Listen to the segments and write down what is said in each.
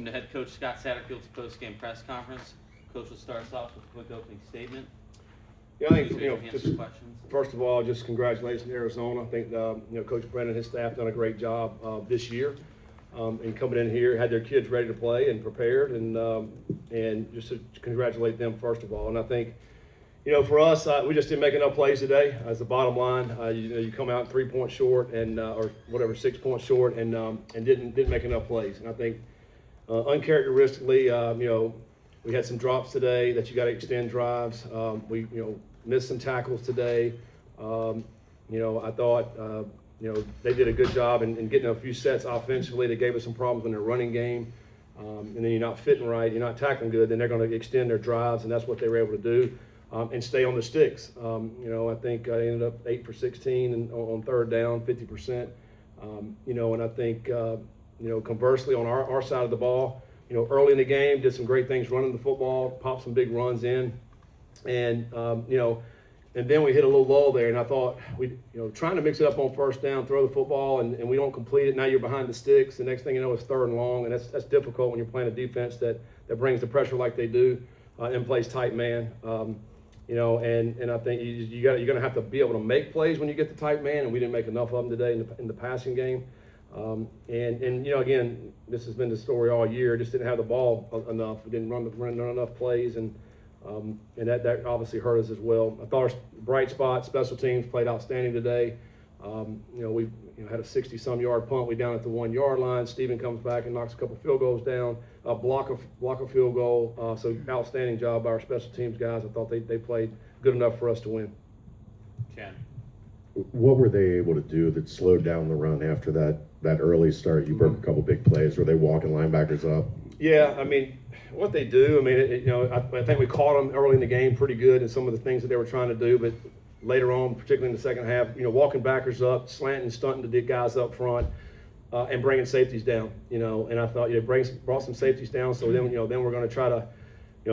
welcome to Head Coach Scott Satterfield's post-game press conference. Coach will start us off with a quick opening statement. Yeah, I think, Answer questions. first of all, just congratulations to Arizona. I think, Coach Brennan and his staff done a great job this year in coming in here, had their kids ready to play and prepared, and just to congratulate them first of all. And I think, for us, we just didn't make enough plays today. As the bottom line, you come out 3 points short and or whatever, 6 points short, and didn't make enough plays. And I think uncharacteristically, we had some drops today that you got to extend drives. We missed some tackles today. I thought they did a good job in getting a few sets offensively. They gave us some problems in their running game. And then you're not fitting right, you're not tackling good, then they're going to extend their drives, and that's what they were able to do. And stay on the sticks. I think I ended up 8 for 16 and on third down, 50%. And I think, conversely on our side of the ball, early in the game, did some great things running the football, popped some big runs in. And then we hit a little lull there, and I thought, trying to mix it up on first down, throw the football, and we don't complete it. Now you're behind the sticks. The next thing you know, it's third and long, and that's difficult when you're playing a defense that brings the pressure like they do and plays tight man. And I think you're going to have to be able to make plays when you get the tight man, and we didn't make enough of them today in the passing game. Again, this has been the story all year. Just didn't have the ball enough. We didn't run enough plays, and that obviously hurt us as well. I thought our bright spot, special teams, played outstanding today. We had a 60-some yard punt. We down at the 1 yard line. Steven comes back and knocks a couple field goals down. Block a field goal. So outstanding job by our special teams guys. I thought they played good enough for us to win. Chan. What were they able to do that slowed down the run after that early start? You broke a couple big plays. Were they walking linebackers up? Yeah, what they do, I think we caught them early in the game pretty good in some of the things that they were trying to do, but later on, particularly in the second half, walking backers up, slanting, stunting to the guys up front, and bringing safeties down, and I thought, brought some safeties down, so then we're going to try to,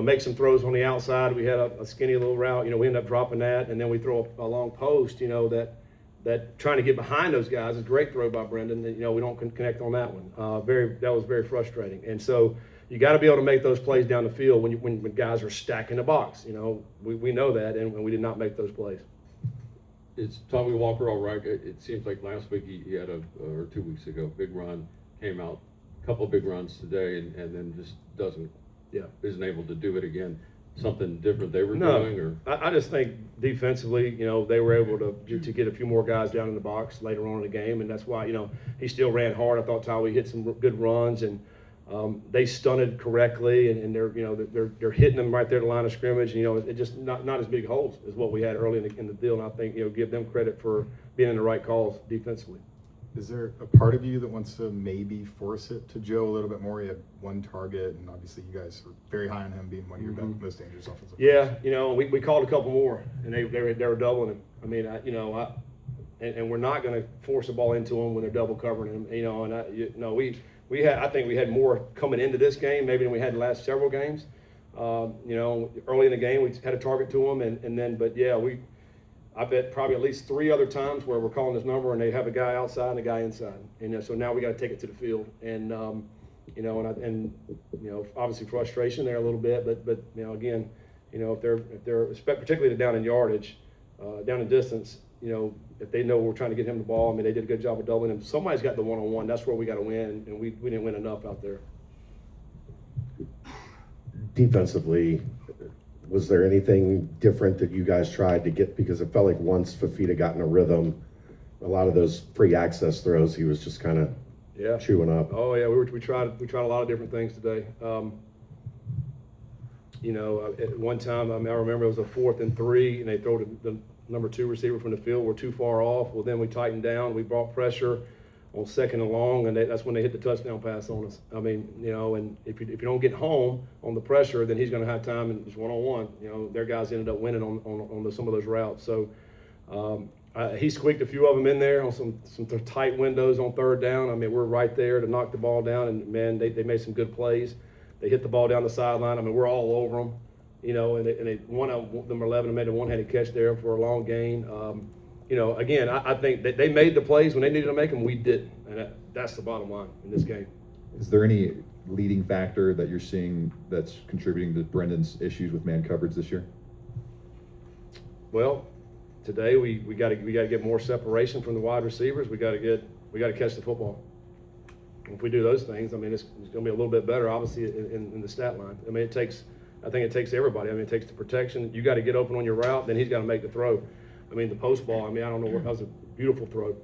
make some throws on the outside. We had a skinny little route, we ended up dropping that, and then we throw a long post, that trying to get behind those guys is a great throw by Brendan. We don't connect on that one. That was very frustrating. And so you got to be able to make those plays down the field when guys are stacking the box. We know that, and we did not make those plays. Is Tommy Walker all right? It seems like last week he had or 2 weeks ago, big run, came out, a couple of big runs today, and then just isn't able to do it again. Something different they were doing, or I just think defensively, they were able to get a few more guys down in the box later on in the game, and that's why he still ran hard. I thought Tyree hit some good runs, and they stunted correctly, and they're hitting them right there at the line of scrimmage. It just not as big holes as what we had early in the deal, and I think give them credit for being in the right calls defensively. Is there a part of you that wants to maybe force it to Joe a little bit more? He had one target, and obviously you guys are very high on him being one of your most dangerous offensive players. Yeah, we called a couple more, and they were doubling him. And we're not going to force the ball into him when they're double covering him. I think we had more coming into this game maybe than we had in the last several games. Early in the game we had a target to him, I bet probably at least 3 other times where we're calling this number and they have a guy outside and a guy inside. And so now we got to take it to the field. And obviously frustration there a little bit, but again, if they're particularly down in yardage, down in distance, if they know we're trying to get him the ball, they did a good job of doubling him. Somebody's got the one-on-one. That's where we got to win, and we didn't win enough out there. Defensively, was there anything different that you guys tried to get? Because it felt like once Fafita got in a rhythm, a lot of those free access throws, he was just kind of chewing up. Oh yeah, we tried a lot of different things today. At one time, I remember it was a 4th and 3, and they throw the number 2 receiver from the field. We're too far off. Well, then we tightened down. We brought pressure on 2nd and long, and that's when they hit the touchdown pass on us. And if you don't get home on the pressure, then he's going to have time and it's one-on-one. Their guys ended up winning on some of those routes. So he squeaked a few of them in there on some tight windows on 3rd down. We're right there to knock the ball down, and man, they made some good plays. They hit the ball down the sideline. We're all over them. And one of them, 11, made a one-handed catch there for a long gain. Again, I think that they made the plays when they needed to make them. We didn't, and that's the bottom line in this game. Is there any leading factor that you're seeing that's contributing to Brendan's issues with man coverage this year? Well, today we got to get more separation from the wide receivers. We got to catch the football. If we do those things, I mean, it's going to be a little bit better, obviously, in the stat line. I mean, I think it takes everybody. I mean, it takes the protection. You got to get open on your route, then he's got to make the throw. I mean, the post ball, I mean, I don't know, that was a beautiful throw.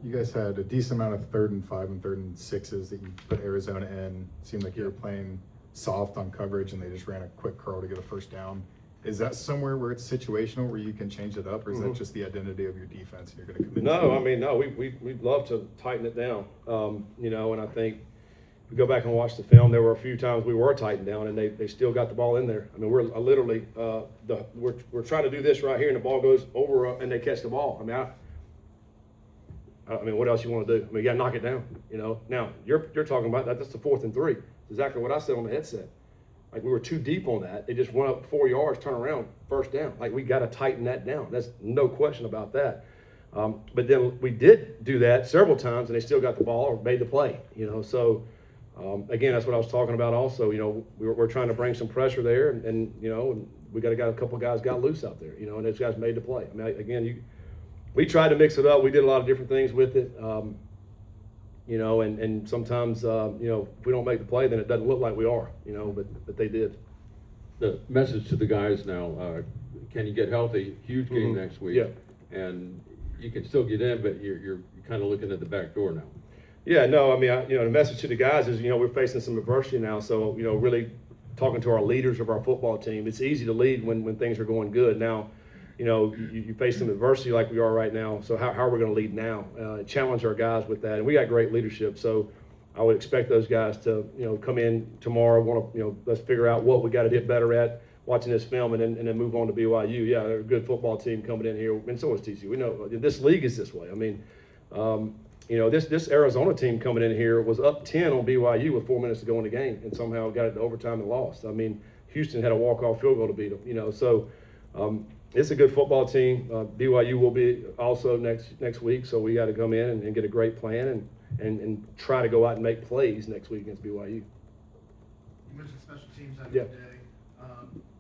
You guys had a decent amount of 3rd and 5 and 3rd and 6s that you put Arizona in. Seemed like you were playing soft on coverage and they just ran a quick curl to get a first down. Is that somewhere where it's situational where you can change it up, or is that just the identity of your defense and you're going to commit? No, I mean, no, we'd love to tighten it down. You know, and I think if we go back and watch the film, there were a few times we were tightened down and they still got the ball in there. I mean, we're literally, we're trying to do this right here and the ball goes over and they catch the ball. I mean, what else you want to do? I mean, you got to knock it down, you know. Now, you're talking about that. That's the 4th and 3. It's exactly what I said on the headset. Like, we were too deep on that. They just went up 4 yards, turn around, first down. Like, we got to tighten that down. That's no question about that. But then we did do that several times, and they still got the ball or made the play, you know. So, again, that's what I was talking about also. You know, we're trying to bring some pressure there, and you know, we got a couple guys got loose out there, you know, and those guys made the play. I mean, again, we tried to mix it up. We did a lot of different things with it. You know, and sometimes, you know, if we don't make the play, then it doesn't look like we are, you know, but they did. The message to the guys now, can you get healthy? Huge game next week. Yeah. And you can still get in, but you're kind of looking at the back door now. Yeah, no, I mean, you know, the message to the guys is, you know, we're facing some adversity now. So, you know, really talking to our leaders of our football team, it's easy to lead when things are going good. Now, you know, you face some adversity like we are right now. So how are we going to lead now? Challenge our guys with that. And we got great leadership. So I would expect those guys to, you know, come in tomorrow, want to, you know, let's figure out what we got to get better at watching this film and then move on to BYU. Yeah, they're a good football team coming in here. And so is TCU. We know this league is this way. I mean, you know, this Arizona team coming in here was up 10 on BYU with 4 minutes to go in the game and somehow got it to overtime and lost. I mean, Houston had a walk-off field goal to beat them, you know. So, it's a good football team. BYU will be also next week, so we got to come in and get a great plan and try to go out and make plays next week against BYU. You mentioned special teams that Yeah. day.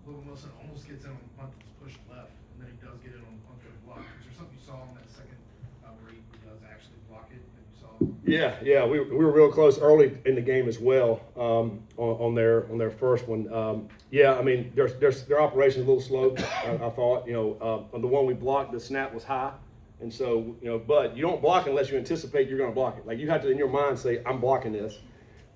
Logan Wilson almost gets in on the punt that's pushed left, and then he does get in on the punt that block. Is there something you saw on that second where he does actually block it that you saw? Yeah, we were real close early in the game as well on their first one. Yeah, I mean their operation is a little slow. I thought, you know, on the one we blocked, the snap was high, and so, you know, but you don't block unless you anticipate you're going to block it. Like, you have to in your mind say, I'm blocking this,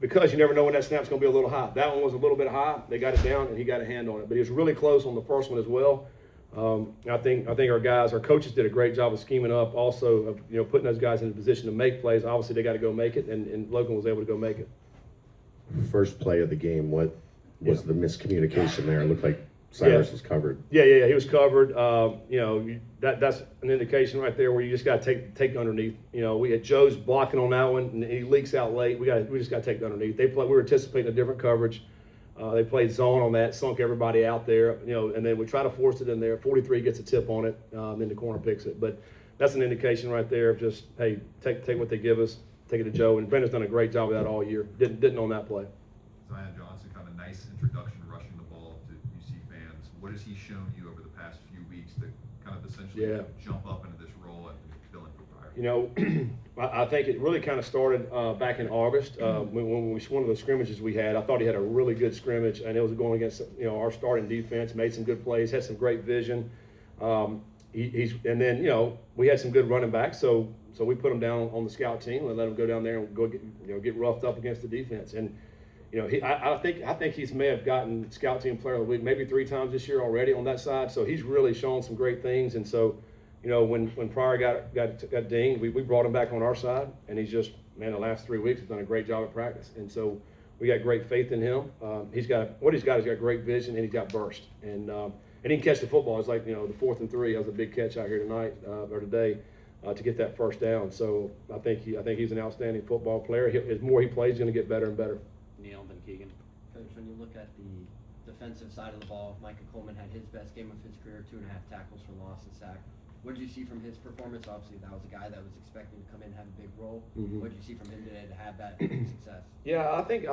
because you never know when that snap's going to be a little high. That one was a little bit high. They got it down and he got a hand on it, but he was really close on the first one as well. I think our coaches did a great job of scheming up, also of, you know, putting those guys in a position to make plays. Obviously, they got to go make it, and Logan was able to go make it. First play of the game, what was the miscommunication there? It looked like Cyrus was covered. Yeah, he was covered. You know, that's an indication right there where you just got to take underneath. You know, we had Joe's blocking on that one, and he leaks out late. We just got to take underneath. We were anticipating a different coverage. They played zone on that, sunk everybody out there, you know, and then we try to force it in there. 43 gets a tip on it, then the corner picks it. But that's an indication right there of just, hey, take what they give us, take it to Joe. And Brendan's done a great job of that all year. Didn't on that play. Zion Johnson, kind of a nice introduction rushing the ball to UC fans. What has he shown you over the past few weeks to kind of essentially jump up into this role and fill in for Pryor? You know, I think it really kind of started back in August when one of the scrimmages we had. I thought he had a really good scrimmage, and it was going against, you know, our starting defense. Made some good plays, had some great vision. And then, you know, we had some good running backs, so we put him down on the scout team and let him go down there and go get roughed up against the defense. And you know, I think he may have gotten scout team player of the week maybe 3 times this year already on that side. So he's really shown some great things. And so, you know, when Pryor got dinged, we brought him back on our side, and he's just, man, the last 3 weeks has done a great job at practice. And so we got great faith in him. He's got great vision, and he's got burst, and he can catch the football. It's like, you know, the 4th and 3. That was a big catch out here tonight or today to get that first down. So I think he's an outstanding football player. As more he plays, he's going to get better and better. Neil, then Keegan. Coach, when you look at the defensive side of the ball, Micah Coleman had his best game of his career, 2.5 tackles for loss and sack. What did you see from his performance? Obviously, that was a guy that was expecting to come in and have a big role. Mhm. What did you see from him today to have that success? Yeah, I think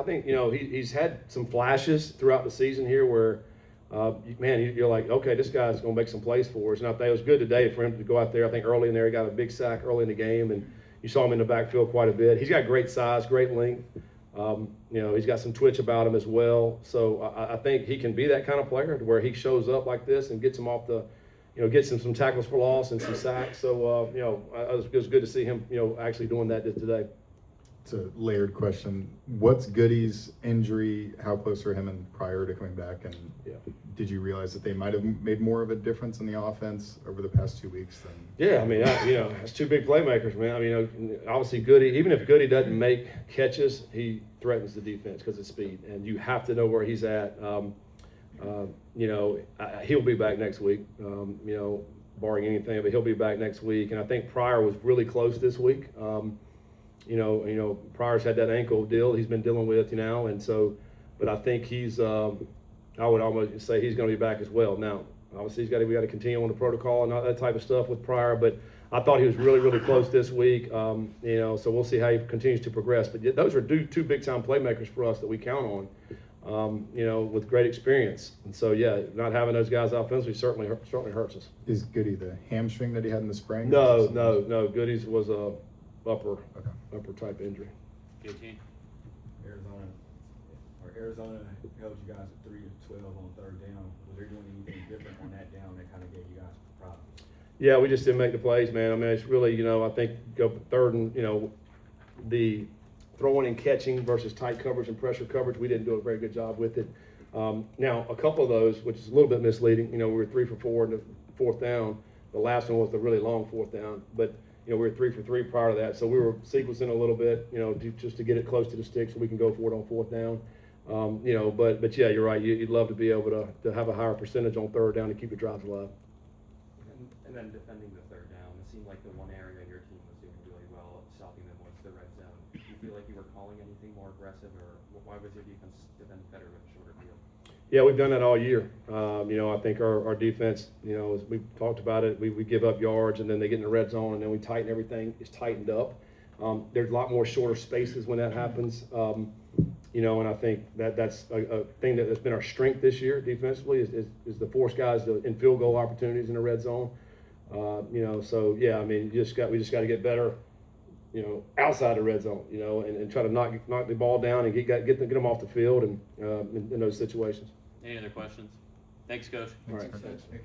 he's had some flashes throughout the season here where, you're like, okay, this guy's going to make some plays for us. And I think it was good today for him to go out there. I think early in there he got a big sack early in the game, and you saw him in the backfield quite a bit. He's got great size, great length. He's got some twitch about him as well. So I think he can be that kind of player to where he shows up like this and gets him off the, gets him some tackles for loss and some sacks. So it was good to see him, actually doing that today. It's a layered question. What's Goody's injury? How close were him and prior to coming back? And did you realize that they might have made more of a difference in the offense over the past 2 weeks than? Yeah, that's two big playmakers, man. Obviously Goody, even if Goody doesn't make catches, he threatens the defense because of speed, and you have to know where he's at. He'll be back next week, barring anything, but he'll be back next week. And I think Pryor was really close this week. Pryor's had that ankle deal he's been dealing with, and so, but I think he's, I would almost say he's going to be back as well. Now, obviously we got to continue on the protocol and all that type of stuff with Pryor, but I thought he was really, really close this week. So we'll see how he continues to progress. But those are two big time playmakers for us that we count on, with great experience. And so, not having those guys offensively certainly hurts us. Is Goody the hamstring that he had in the spring? No. Goody's was a upper type injury. Arizona held you guys at 3 of 12 on third down. Was there doing anything different on that down that kind of gave you guys problems? Yeah, we just didn't make the plays, man. It's really, I think go third and, the throwing and catching versus tight coverage and pressure coverage, we didn't do a very good job with it. Now, a couple of those, which is a little bit misleading, we were 3 for 4 in the fourth down. The last one was the really long fourth down, but we were 3 for 3 prior to that. So we were sequencing a little bit, just to get it close to the stick so we can go for it on fourth down. But yeah, you're right. You'd love to be able to have a higher percentage on third down to keep your drives alive. And then defending the third down, it seemed like the one area your team was doing really well stopping them was the red zone. Do you feel like you were calling anything more aggressive, or why was your defense defend better with a shorter field? Yeah, we've done that all year. I think our defense, as we've talked about it, we give up yards and then they get in the red zone and then we tighten everything. It's tightened up. There's a lot more shorter spaces when that happens. And I think that's a thing that's been our strength this year defensively is to force guys in field goal opportunities in the red zone. We just got to get better, outside the red zone, and try to knock the ball down and get them off the field and in those situations. Any other questions? Thanks, Coach. All right. Thank you.